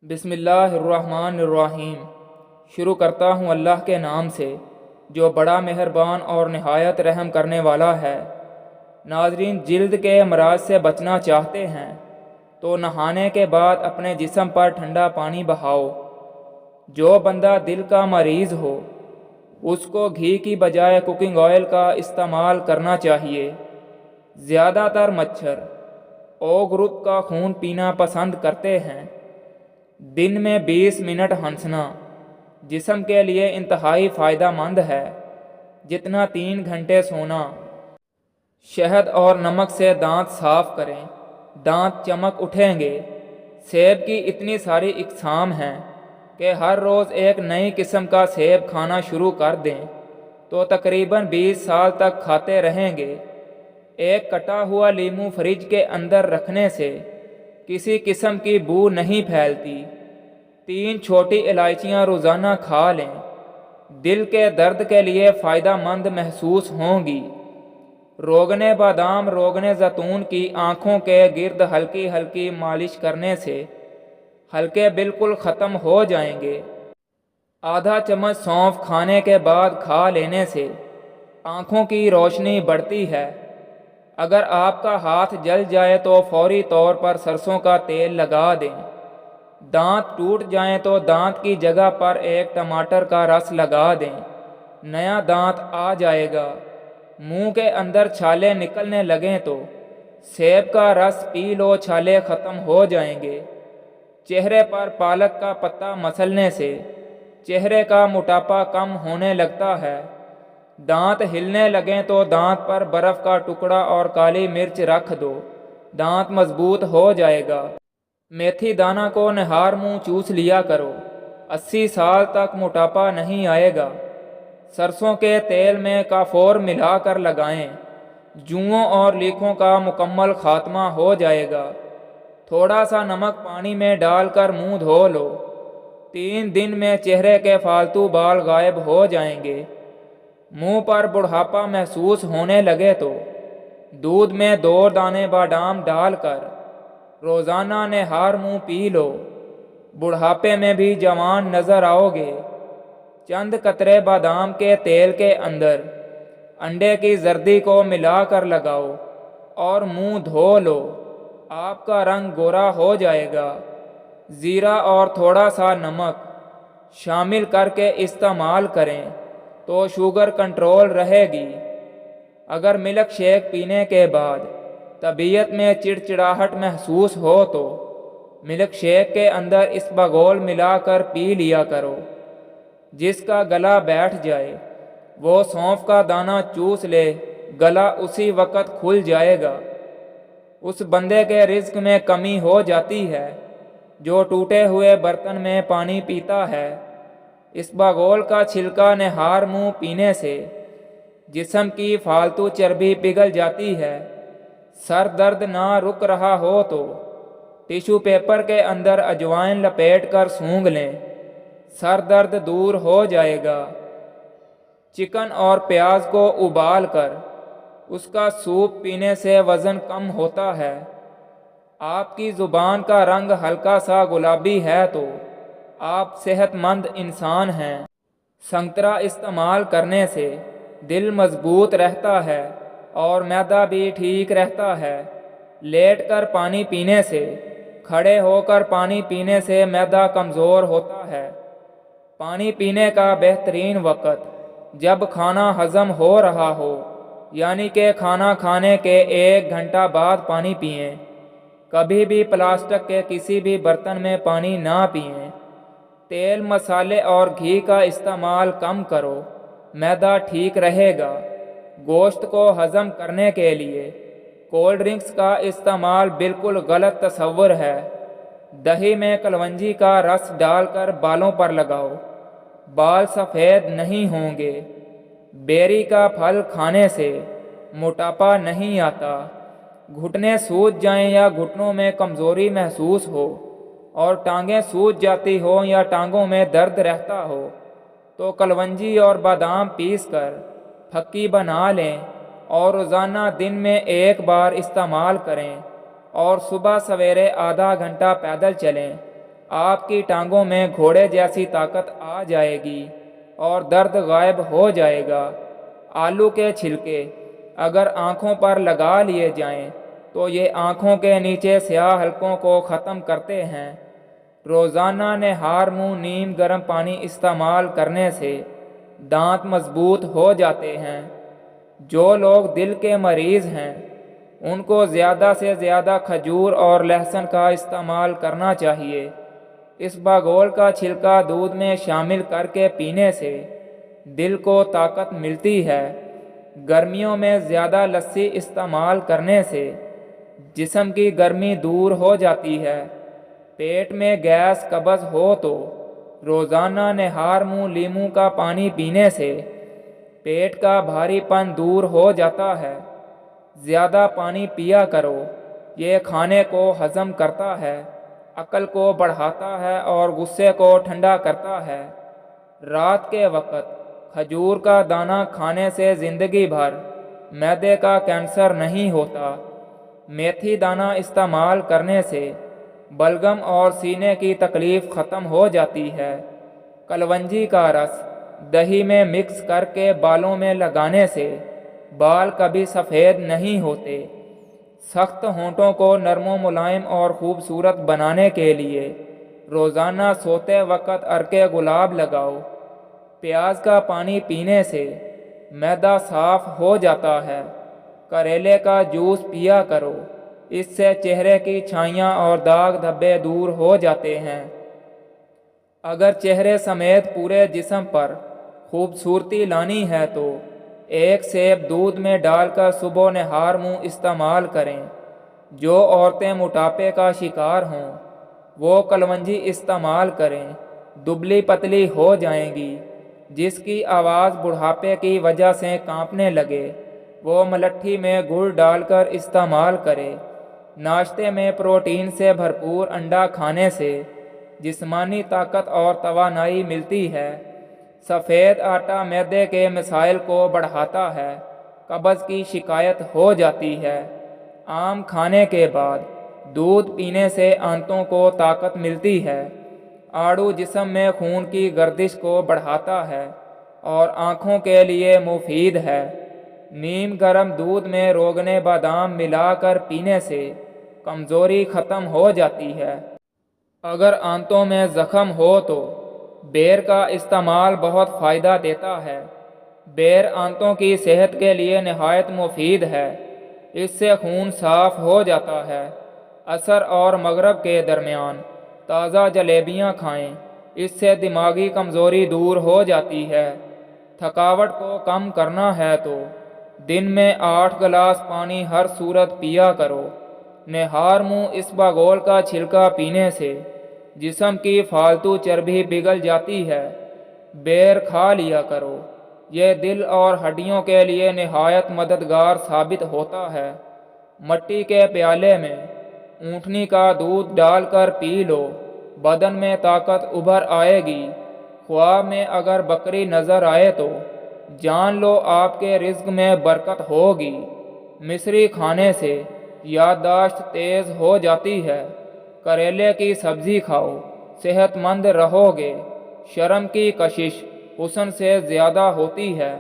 بسم اللہ الرحمن الرحیم۔ شروع کرتا ہوں اللہ کے نام سے جو بڑا مہربان اور نہایت رحم کرنے والا ہے۔ ناظرین، جلد کے امراض سے بچنا چاہتے ہیں تو نہانے کے بعد اپنے جسم پر ٹھنڈا پانی بہاؤ۔ جو بندہ دل کا مریض ہو اس کو گھی کی بجائے کوکنگ آئل کا استعمال کرنا چاہیے۔ زیادہ تر مچھر او گروپ کا خون پینا پسند کرتے ہیں۔ دن میں 20 منٹ ہنسنا جسم کے لیے انتہائی فائدہ مند ہے جتنا 3 گھنٹے سونا۔ شہد اور نمک سے دانت صاف کریں، دانت چمک اٹھیں گے۔ سیب کی اتنی ساری اقسام ہیں کہ ہر روز ایک نئی قسم کا سیب کھانا شروع کر دیں تو تقریباً 20 سال تک کھاتے رہیں گے۔ ایک کٹا ہوا لیمو فریج کے اندر رکھنے سے کسی قسم کی بو نہیں پھیلتی۔ 3 چھوٹی الائچیاں روزانہ کھا لیں، دل کے درد کے لیے فائدہ مند محسوس ہوں گی۔ روغن بادام روغن زیتون کی آنکھوں کے گرد ہلکی ہلکی مالش کرنے سے ہلکے بالکل ختم ہو جائیں گے۔ آدھا چمچ سونف کھانے کے بعد کھا لینے سے آنکھوں کی روشنی بڑھتی ہے۔ اگر آپ کا ہاتھ جل جائے تو فوری طور پر سرسوں کا تیل لگا دیں۔ دانت ٹوٹ جائیں تو دانت کی جگہ پر ایک ٹماٹر کا رس لگا دیں، نیا دانت آ جائے گا۔ منہ کے اندر چھالے نکلنے لگیں تو سیب کا رس پی لو، چھالے ختم ہو جائیں گے۔ چہرے پر پالک کا پتا مسلنے سے چہرے کا موٹاپا کم ہونے لگتا ہے۔ دانت ہلنے لگیں تو دانت پر برف کا ٹکڑا اور کالی مرچ رکھ دو، دانت مضبوط ہو جائے گا۔ میتھی دانہ کو نہار منہ چوس لیا کرو، 80 سال تک موٹاپا نہیں آئے گا۔ سرسوں کے تیل میں کافور ملا کر لگائیں، جوؤں اور لیکھوں کا مکمل خاتمہ ہو جائے گا۔ تھوڑا سا نمک پانی میں ڈال کر منہ دھو لو، 3 دن میں چہرے کے فالتو بال غائب ہو جائیں گے۔ منہ پر بڑھاپا محسوس ہونے لگے تو دودھ میں 2 دانے بادام ڈال کر روزانہ نہار منہ پی لو، بڑھاپے میں بھی جوان نظر آؤ گے۔ چند قطرے بادام کے تیل کے اندر انڈے کی زردی کو ملا کر لگاؤ اور منہ دھو لو، آپ کا رنگ گورا ہو جائے گا۔ زیرہ اور تھوڑا سا نمک شامل کر کے استعمال کریں تو شوگر کنٹرول رہے گی۔ اگر ملک شیک پینے کے بعد طبیعت میں چڑچڑاہٹ محسوس ہو تو ملک شیک کے اندر اسباگول ملا کر پی لیا کرو۔ جس کا گلا بیٹھ جائے وہ سونف کا دانہ چوس لے، گلا اسی وقت کھل جائے گا۔ اس بندے کے رزق میں کمی ہو جاتی ہے جو ٹوٹے ہوئے برتن میں پانی پیتا ہے۔ اسباگول کا چھلکا نہار منہ پینے سے جسم کی فالتو چربی پگھل جاتی ہے۔ سر درد نہ رک رہا ہو تو ٹیشو پیپر کے اندر اجوائن لپیٹ کر سونگھ لیں، سر درد دور ہو جائے گا۔ چکن اور پیاز کو ابال کر اس کا سوپ پینے سے وزن کم ہوتا ہے۔ آپ کی زبان کا رنگ ہلکا سا گلابی ہے تو آپ صحت مند انسان ہیں۔ سنگترا استعمال کرنے سے دل مضبوط رہتا ہے اور معدہ بھی ٹھیک رہتا ہے۔ لیٹ کر پانی پینے سے، کھڑے ہو کر پانی پینے سے معدہ کمزور ہوتا ہے۔ پانی پینے کا بہترین وقت جب کھانا ہضم ہو رہا ہو، یعنی کہ کھانا کھانے کے 1 گھنٹہ بعد پانی پئیں۔ کبھی بھی پلاسٹک کے کسی بھی برتن میں پانی نہ پئیں۔ تیل، مسالے اور گھی کا استعمال کم کرو، معدہ ٹھیک رہے گا۔ گوشت کو ہضم کرنے کے لیے کولڈ ڈرنکس کا استعمال بالکل غلط تصور ہے۔ دہی میں کلونجی کا رس ڈال کر بالوں پر لگاؤ، بال سفید نہیں ہوں گے۔ بیری کا پھل کھانے سے موٹاپا نہیں آتا۔ گھٹنے سوج جائیں یا گھٹنوں میں کمزوری محسوس ہو اور ٹانگیں سوج جاتی ہوں یا ٹانگوں میں درد رہتا ہو تو کلونجی اور بادام پیس کر پھکی بنا لیں اور روزانہ دن میں 1 بار استعمال کریں، اور صبح سویرے آدھا گھنٹہ پیدل چلیں۔ آپ کی ٹانگوں میں گھوڑے جیسی طاقت آ جائے گی اور درد غائب ہو جائے گا۔ آلو کے چھلکے اگر آنکھوں پر لگا لیے جائیں تو یہ آنکھوں کے نیچے سیاہ حلقوں کو ختم کرتے ہیں۔ روزانہ نہار منہ نیم گرم پانی استعمال کرنے سے دانت مضبوط ہو جاتے ہیں۔ جو لوگ دل کے مریض ہیں ان کو زیادہ سے زیادہ کھجور اور لہسن کا استعمال کرنا چاہیے۔ اسبگول کا چھلکا دودھ میں شامل کر کے پینے سے دل کو طاقت ملتی ہے۔ گرمیوں میں زیادہ لسی استعمال کرنے سے جسم کی گرمی دور ہو جاتی ہے۔ پیٹ میں گیس قبض ہو تو روزانہ نہار منہ لیموں کا پانی پینے سے پیٹ کا بھاری پن دور ہو جاتا ہے۔ زیادہ پانی پیا کرو، یہ کھانے کو ہضم کرتا ہے، عقل کو بڑھاتا ہے اور غصے کو ٹھنڈا کرتا ہے۔ رات کے وقت کھجور کا دانہ کھانے سے زندگی بھر معدے کا کینسر نہیں ہوتا۔ میتھی دانہ استعمال کرنے سے بلغم اور سینے کی تکلیف ختم ہو جاتی ہے۔ کلونجی کا رس دہی میں مکس کر کے بالوں میں لگانے سے بال کبھی سفید نہیں ہوتے۔ سخت ہونٹوں کو نرم و ملائم اور خوبصورت بنانے کے لیے روزانہ سوتے وقت عرق گلاب لگاؤ۔ پیاز کا پانی پینے سے معدہ صاف ہو جاتا ہے۔ کریلے کا جوس پیا کرو، اس سے چہرے کی چھائیاں اور داغ دھبے دور ہو جاتے ہیں۔ اگر چہرے سمیت پورے جسم پر خوبصورتی لانی ہے تو ایک سیب دودھ میں ڈال کر صبح نہار منہ استعمال کریں۔ جو عورتیں موٹاپے کا شکار ہوں وہ کلونجی استعمال کریں، دبلی پتلی ہو جائیں گی۔ جس کی آواز بڑھاپے کی وجہ سے کانپنے لگے وہ ملٹھی میں گڑ ڈال کر استعمال کرے۔ ناشتے میں پروٹین سے بھرپور انڈا کھانے سے جسمانی طاقت اور توانائی ملتی ہے۔ سفید آٹا معدے کے مسائل کو بڑھاتا ہے، قبض کی شکایت ہو جاتی ہے۔ آم کھانے کے بعد دودھ پینے سے آنتوں کو طاقت ملتی ہے۔ آڑو جسم میں خون کی گردش کو بڑھاتا ہے اور آنکھوں کے لیے مفید ہے۔ نیم گرم دودھ میں روغن بادام ملا کر پینے سے کمزوری ختم ہو جاتی ہے۔ اگر آنتوں میں زخم ہو تو بیر کا استعمال بہت فائدہ دیتا ہے۔ بیر آنتوں کی صحت کے لیے نہایت مفید ہے۔ اس سے خون صاف ہو جاتا ہے۔ عصر اور مغرب کے درمیان تازہ جلیبیاں کھائیں، اس سے دماغی کمزوری دور ہو جاتی ہے۔ تھکاوٹ کو کم کرنا ہے تو دن میں 8 گلاس پانی ہر صورت پیا کرو۔ نہار منہ اسبگول کا چھلکا پینے سے جسم کی فالتو چربی پگھل جاتی ہے۔ بیر کھا لیا کرو، یہ دل اور ہڈیوں کے لیے نہایت مددگار ثابت ہوتا ہے۔ مٹی کے پیالے میں اونٹنی کا دودھ ڈال کر پی لو، بدن میں طاقت ابھر آئے گی۔ خواب میں اگر بکری نظر آئے تو جان لو آپ کے رزق میں برکت ہوگی۔ مصری کھانے سے یادداشت تیز ہو جاتی ہے۔ کریلے کی سبزی کھاؤ، صحت مند رہو گے۔ شرم کی کشش حسن سے زیادہ ہوتی ہے۔